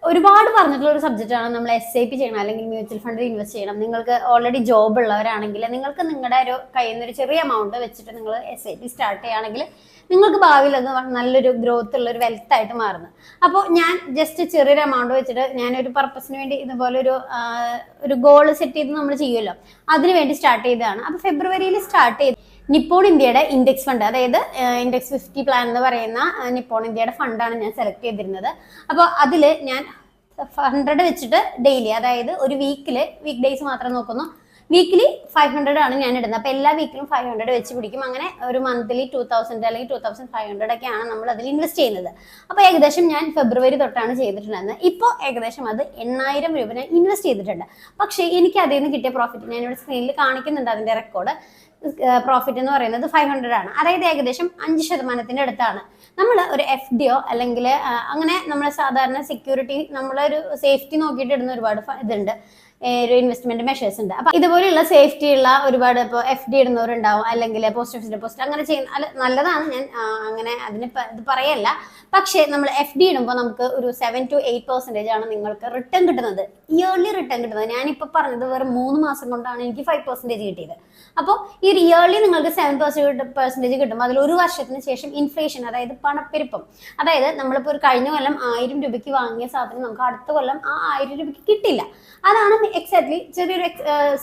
ഒരുപാട് പറഞ്ഞിട്ടുള്ള ഒരു സബ്ജക്റ്റാണ് നമ്മൾ SIP ചെയ്യണം അല്ലെങ്കിൽ മ്യൂച്വൽ ഫണ്ടിൽ ഇൻവെസ്റ്റ് ചെയ്യണം. നിങ്ങൾക്ക് ഓൾറെഡി ജോബ് ഉള്ളവരാണെങ്കിൽ നിങ്ങൾക്ക് നിങ്ങളുടെ ഒരു കയ്യിൽ നിന്ന് ഒരു ചെറിയ എമൗണ്ട് വെച്ചിട്ട് നിങ്ങൾ SIP സ്റ്റാർട്ട് ചെയ്യുകയാണെങ്കിൽ നിങ്ങൾക്ക് ഭാവിയിൽ അത് നല്ലൊരു ഗ്രോത്ത് ഉള്ള ഒരു വെൽത്ത് ആയിട്ട് മാറുന്നത്. അപ്പോൾ ഞാൻ ജസ്റ്റ് ചെറിയൊരു എമൗണ്ട് വെച്ചിട്ട് ഞാനൊരു പർപ്പസിന് വേണ്ടി ഇതുപോലെ ഒരു ഗോൾ സെറ്റ് ചെയ്ത് നമ്മൾ ചെയ്യുമല്ലോ, അതിന് വേണ്ടി സ്റ്റാർട്ട് ചെയ്തതാണ്. അപ്പോൾ ഫെബ്രുവരിയിൽ സ്റ്റാർട്ട് ചെയ്ത് നിപ്പോൺ ഇന്ത്യയുടെ ഇൻഡെക്സ് ഫണ്ട്, അതായത് ഇൻഡെക്സ് 50 പ്ലാൻ എന്ന് പറയുന്ന നിപ്പോൺ ഇന്ത്യയുടെ ഫണ്ടാണ് ഞാൻ സെലക്ട് ചെയ്തിരുന്നത്. അപ്പോൾ അതിൽ ഞാൻ 100 വെച്ചിട്ട് ഡെയിലി, അതായത് ഒരു വീക്ക് ഡേയ്സ് മാത്രം നോക്കുന്നു, വീക്കിലി 500 ആണ് ഞാൻ ഇടുന്നത്. അപ്പോൾ എല്ലാ വീക്കിലും 500 വെച്ച് പിടിക്കും. അങ്ങനെ ഒരു മന്ത്ലി 2000 അല്ലെങ്കിൽ 2500 ഒക്കെയാണ് നമ്മൾ അതിൽ ഇൻവെസ്റ്റ് ചെയ്യുന്നത്. അപ്പോൾ ഏകദേശം ഞാൻ ഫെബ്രുവരി തൊട്ടാണ് ചെയ്തിട്ടുണ്ടായിരുന്നത്. ഇപ്പോൾ ഏകദേശം അത് 8000 രൂപ ഞാൻ ഇൻവെസ്റ്റ് ചെയ്തിട്ടുണ്ട്. പക്ഷേ എനിക്ക് അതിൽ നിന്ന് കിട്ടിയ പ്രോഫിറ്റ് ഞാനിവിടെ സ്ക്രീനിൽ കാണിക്കുന്നുണ്ട്. അതിൻ്റെ റെക്കോർഡ് പ്രോഫിറ്റ് എന്ന് പറയുന്നത് 500 ആണ്. അതായത് ഏകദേശം 5% അടുത്താണ്. നമ്മൾ ഒരു FDO അല്ലെങ്കിൽ അങ്ങനെ നമ്മൾ സാധാരണ സെക്യൂരിറ്റി, നമ്മളൊരു സേഫ്റ്റി നോക്കിയിട്ട് ഇടുന്ന ഒരുപാട് ഇതുണ്ട്, ഒരു ഇൻവെസ്റ്റ്മെന്റ് മെഷേഴ്സ് ഉണ്ട്. അപ്പൊ ഇതുപോലെയുള്ള സേഫ്റ്റി ഉള്ള ഒരുപാട് ഇപ്പോൾ FD ഇടുന്നവരുണ്ടാവും, അല്ലെങ്കിൽ പോസ്റ്റ് ഓഫീസ് ഡെപ്പോസിറ്റ് അങ്ങനെ ചെയ്യുന്ന നല്ലതാണ്. ഞാൻ അങ്ങനെ അതിന് ഇത് പറയല്ല. പക്ഷേ നമ്മൾ FD ഇടുമ്പോൾ നമുക്ക് ഒരു 7 to 8% ആണ് നിങ്ങൾക്ക് റിട്ടേൺ കിട്ടുന്നത്, ഇയർലി റിട്ടേൺ കിട്ടുന്നത്. ഞാനിപ്പോൾ പറഞ്ഞത് വെറും 3 മാസം കൊണ്ടാണ് എനിക്ക് 5% കിട്ടിയത്. അപ്പോൾ ഈ ഒരു ഇയർലി നിങ്ങൾക്ക് 7% കിട്ടുമ്പോൾ അതിൽ ഒരു വർഷത്തിന് ശേഷം ഇൻഫ്ലേഷൻ, അതായത് പണപ്പെരുപ്പം, അതായത് നമ്മളിപ്പോൾ ഒരു കഴിഞ്ഞ കൊല്ലം 1000 രൂപയ്ക്ക് വാങ്ങിയ സാധനം നമുക്ക് അടുത്ത കൊല്ലം ആ 1000 രൂപയ്ക്ക് കിട്ടില്ല. അതാണ് എക്സാക്ട്ലി ചെറിയൊരു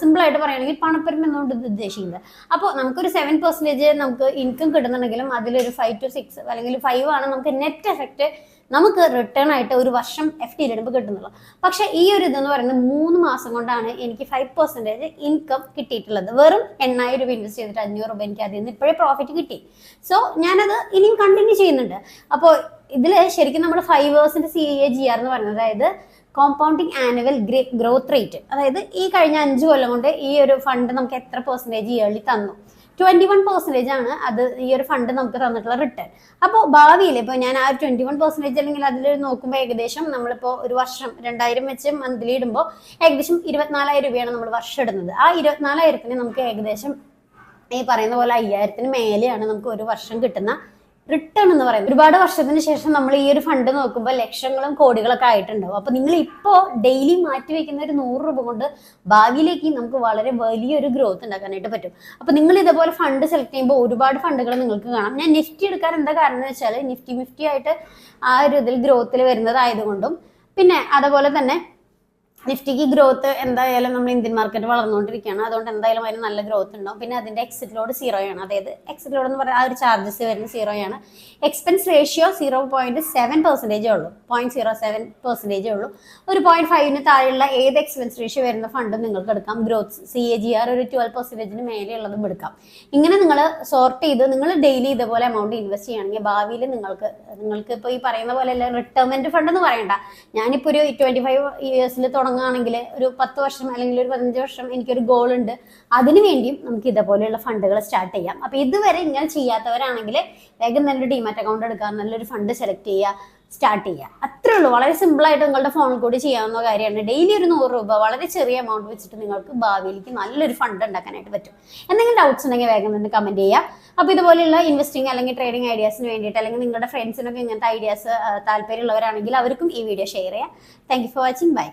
സിമ്പിൾ ആയിട്ട് പറയുകയാണെങ്കിൽ പണപ്പെരുപ്പം എന്നുകൊണ്ട് ഉദ്ദേശിക്കുന്നത്. അപ്പോൾ നമുക്കൊരു 7% നമുക്ക് ഇൻകം കിട്ടുന്നുണ്ടെങ്കിലും അതിലൊരു 5 to 6 അല്ലെങ്കിൽ 5 ആണ് നമുക്ക് നെറ്റ് എഫക്റ്റ് നമുക്ക് റിട്ടേൺ ആയിട്ട് ഒരു വർഷം FD ഇടുമ്പോൾ കിട്ടുന്നുള്ളൂ. പക്ഷെ ഈ ഒരു ഇതെന്ന് പറയുന്നത് 3 മാസം കൊണ്ടാണ് എനിക്ക് 5% ഇൻകം കിട്ടിയിട്ടുള്ളത്. വെറും 8000 രൂപ ഇൻവെസ്റ്റ് ചെയ്തിട്ട് 500 രൂപ എനിക്ക് അതിൽ നിന്ന് ഇപ്പോഴേ പ്രോഫിറ്റ് കിട്ടി. സോ ഞാനത് ഇനിയും കണ്ടിന്യൂ ചെയ്യുന്നുണ്ട്. അപ്പോൾ ഇതിൽ ശരിക്കും നമ്മൾ 5 years CAGR എന്ന് പറയുന്നത്, അതായത് കോമ്പൗണ്ടിങ് ആനുവൽ ഗ്രോത്ത് റേറ്റ്, അതായത് ഈ കഴിഞ്ഞ 5 കൊല്ലം കൊണ്ട് ഈ ഒരു ഫണ്ട് നമുക്ക് എത്ര പെർസെൻറ്റേജ് ഇയർലി തന്നു, 21% ആണ് അത് ഈ ഒരു ഫണ്ട് നമുക്ക് തന്നിട്ടുള്ള റിട്ടേൺ. അപ്പോൾ ഭാവിയിൽ ഇപ്പോൾ ഞാൻ ആ 21% അല്ലെങ്കിൽ അതിൽ നോക്കുമ്പോൾ ഏകദേശം നമ്മളിപ്പോൾ ഒരു വർഷം 2000 വെച്ച് മന്ത്ലി ഇടുമ്പോൾ ഏകദേശം 24,000 രൂപയാണ് നമ്മൾ വർഷം ഇടുന്നത്. ആ 24,000 നമുക്ക് ഏകദേശം ഈ പറയുന്ന പോലെ 5000 മേലെയാണ് നമുക്ക് ഒരു വർഷം കിട്ടുന്ന റിട്ടേൺ എന്ന് പറയുന്നത്. ഒരുപാട് വർഷത്തിന് ശേഷം നമ്മൾ ഈ ഒരു ഫണ്ട് നോക്കുമ്പോൾ ലക്ഷങ്ങളും കോടികളൊക്കെ ആയിട്ടുണ്ടാവും. അപ്പൊ നിങ്ങൾ ഇപ്പോൾ ഡെയിലി മാറ്റി വെക്കുന്ന ഒരു 100 രൂപ കൊണ്ട് ഭാവിയിലേക്ക് നമുക്ക് വളരെ വലിയൊരു ഗ്രോത്ത് ഉണ്ടാക്കാനായിട്ട് പറ്റും. അപ്പൊ നിങ്ങൾ ഇതുപോലെ ഫണ്ട് സെലക്ട് ചെയ്യുമ്പോൾ ഒരുപാട് ഫണ്ടുകൾ നിങ്ങൾക്ക് കാണാം. ഞാൻ നിഫ്റ്റി എടുക്കാൻ എന്താ കാരണം എന്ന് വെച്ചാൽ നിഫ്റ്റി ആയിട്ട് ആ ഒരു ഇതിൽ ഗ്രോത്തിൽ വരുന്നതായതുകൊണ്ടും, പിന്നെ അതുപോലെ തന്നെ നിഫ്റ്റിക്ക് ഗ്രോത്ത് എന്തായാലും നമ്മൾ ഇന്ത്യൻ മാർക്കറ്റ് വളർന്നുകൊണ്ടിരിക്കുകയാണ്, അതുകൊണ്ട് എന്തായാലും അതിന് നല്ല ഗ്രോത്ത് ഉണ്ടാവും. പിന്നെ അതിന്റെ എക്സിറ്റ് ലോഡ് 0 ആണ്, അതായത് എക്സിറ്റ് ലോഡ് എന്ന് പറയുന്നത് ആ ഒരു ചാർജസ് വരുന്നത് 0 ആണ്. എക്സ്പെൻസ് റേഷ്യോ 0.7% ഉള്ളൂ, 0.07% ഉള്ളൂ. ഒരു 0.5 താഴെയുള്ള ഏത് എക്സ്പെൻസ് റേഷ്യോ വരുന്ന ഫണ്ടും നിങ്ങൾക്ക് എടുക്കാം. ഗ്രോത്ത് CAGR ഒരു 12% മേലെയുള്ളതും എടുക്കാം. ഇങ്ങനെ നിങ്ങൾ സോർട്ട് ചെയ്ത് നിങ്ങൾ ഡെയിലി ഇതുപോലെ എമൗണ്ട് ഇൻവെസ്റ്റ് ചെയ്യുകയാണെങ്കിൽ ഭാവിയിൽ നിങ്ങൾക്ക് ഇപ്പോൾ ഈ പറയുന്ന പോലെ റിട്ടയർമെന്റ് ഫണ്ട് എന്ന് പറയണ്ട. ഞാനിപ്പോൾ ഒരു 25 years തുടങ്ങുകയാണെങ്കിൽ ഒരു 10 വർഷം അല്ലെങ്കിൽ ഒരു 15 വർഷം എനിക്കൊരു ഗോൾ ഉണ്ട്, അതിനു വേണ്ടിയും നമുക്ക് ഇതുപോലെയുള്ള ഫണ്ടുകൾ സ്റ്റാർട്ട് ചെയ്യാം. അപ്പോൾ ഇതുവരെ ഇങ്ങനെ ചെയ്യാത്തവരാണെങ്കിൽ വേഗം നല്ലൊരു ഡിമാറ്റ് അക്കൗണ്ട് എടുക്കുക, നല്ലൊരു ഫണ്ട് സെലക്ട് ചെയ്യുക, സ്റ്റാർട്ട് ചെയ്യുക. അത്രേ ഉള്ളൂ. വളരെ സിമ്പിളായിട്ട് നിങ്ങളുടെ ഫോണിൽ കൂടി ചെയ്യാവുന്ന കാര്യമാണ്. ഡെയിലി ഒരു 100 രൂപ വളരെ ചെറിയ എമൗണ്ട് വെച്ചിട്ട് നിങ്ങൾക്ക് ഭാവിയിലേക്ക് നല്ലൊരു ഫണ്ട് ഉണ്ടാക്കാനായിട്ട് പറ്റും. എന്തെങ്കിലും ഡൗട്ട്സ് ഉണ്ടെങ്കിൽ വേഗം തന്നെ കമന്റ് ചെയ്യുക. അപ്പോൾ ഇതുപോലെയുള്ള ഇൻവെസ്റ്റിംഗ് അല്ലെങ്കിൽ ട്രേഡിംഗ് ഐഡിയാസിന് വേണ്ടിയിട്ട്, അല്ലെങ്കിൽ നിങ്ങളുടെ ഫ്രണ്ട്സിനൊക്കെ ഇങ്ങനത്തെ ഐഡിയാസ് താല്പര്യമുള്ളവരാണെങ്കിൽ അവർക്കും ഈ വീഡിയോ ഷെയർ ചെയ്യുക. Thank you for watching. By.